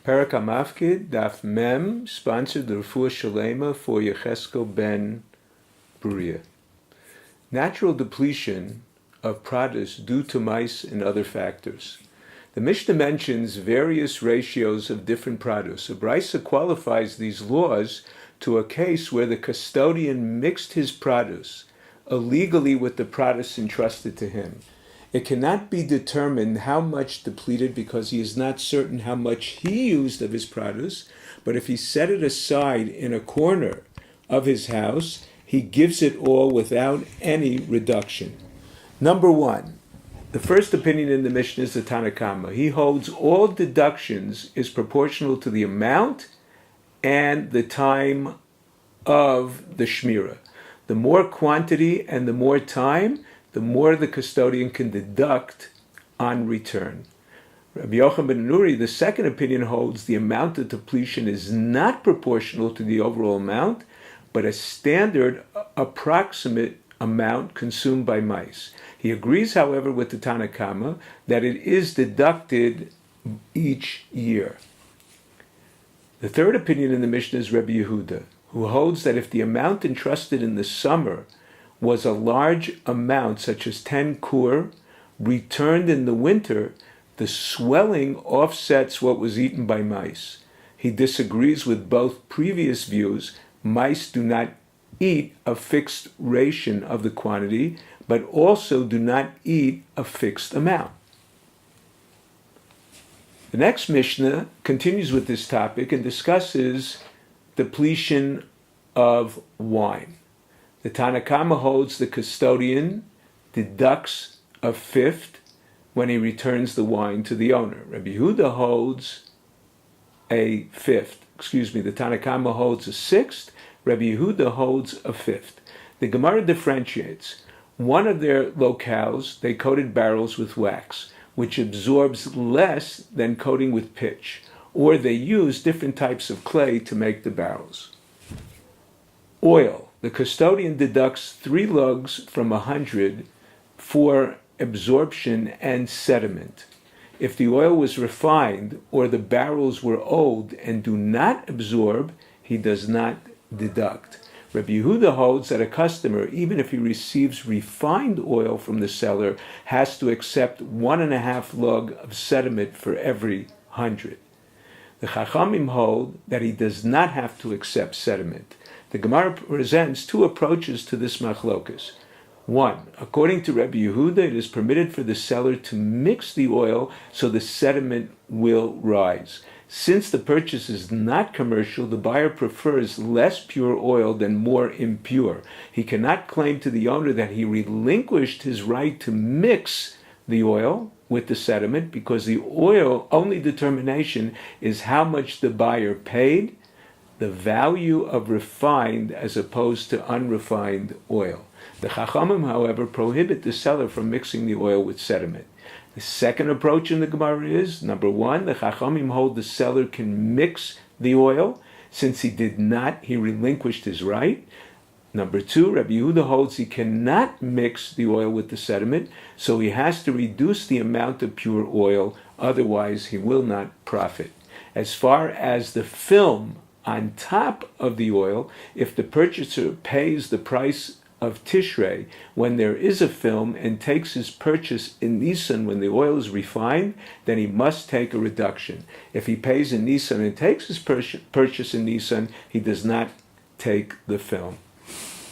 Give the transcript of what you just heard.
Perak HaMafkid, Daf Mem, sponsored the Refuah Shalema for Yecheskel ben Beria. Natural depletion of produce due to mice and other factors. The Mishnah mentions various ratios of different produce. A brisa qualifies these laws to a case where the custodian mixed his produce illegally with the produce entrusted to him. It cannot be determined how much depleted because he is not certain how much he used of his produce, but if he set it aside in a corner of his house, he gives it all without any reduction. Number one, the first opinion in the Mishnah is the Tanna Kama. He holds all deductions is proportional to the amount and the time of the shmirah. The more quantity and the more time, the more the custodian can deduct on return. Rabbi Yochanan ben Nuri, the second opinion, holds the amount of depletion is not proportional to the overall amount, but a standard approximate amount consumed by mice. He agrees, however, with the Tanna Kama that it is deducted each year. The third opinion in the Mishnah is Rabbi Yehuda, who holds that if the amount entrusted in the summer was a large amount, such as 10 kur, returned in the winter, the swelling offsets what was eaten by mice. He disagrees with both previous views. Mice do not eat a fixed ration of the quantity, but also do not eat a fixed amount. The next Mishnah continues with this topic and discusses depletion of wine. The Tanna Kama holds the custodian deducts a fifth when he returns the wine to the owner. Rabbi Yehuda holds a fifth. The Tanna Kama holds a sixth. Rabbi Yehuda holds a fifth. The Gemara differentiates. One of their locales, they coated barrels with wax, which absorbs less than coating with pitch, or they use different types of clay to make the barrels. Oil. The custodian deducts 3 lugs from 100 for absorption and sediment. If the oil was refined or the barrels were old and do not absorb, he does not deduct. Rabbi Yehuda holds that a customer, even if he receives refined oil from the seller, has to accept 1.5 lug of sediment for every 100. The Chachamim hold that he does not have to accept sediment. The Gemara presents 2 approaches to this machlokas. 1, according to Rabbi Yehuda, it is permitted for the seller to mix the oil so the sediment will rise. Since the purchase is not commercial, the buyer prefers less pure oil than more impure. He cannot claim to the owner that he relinquished his right to mix the oil with the sediment because the oil only determination is how much the buyer paid, the value of refined as opposed to unrefined oil. The Chachamim, however, prohibit the seller from mixing the oil with sediment. The second approach in the Gemara is, number 1, the Chachamim hold the seller can mix the oil. Since he did not, he relinquished his right. Number 2, Rabbi Yehuda holds he cannot mix the oil with the sediment, so he has to reduce the amount of pure oil, otherwise he will not profit. As far as the film on top of the oil, if the purchaser pays the price of Tishrei when there is a film and takes his purchase in Nisan when the oil is refined, then he must take a reduction. If he pays in Nisan and takes his purchase in Nisan, he does not take the film.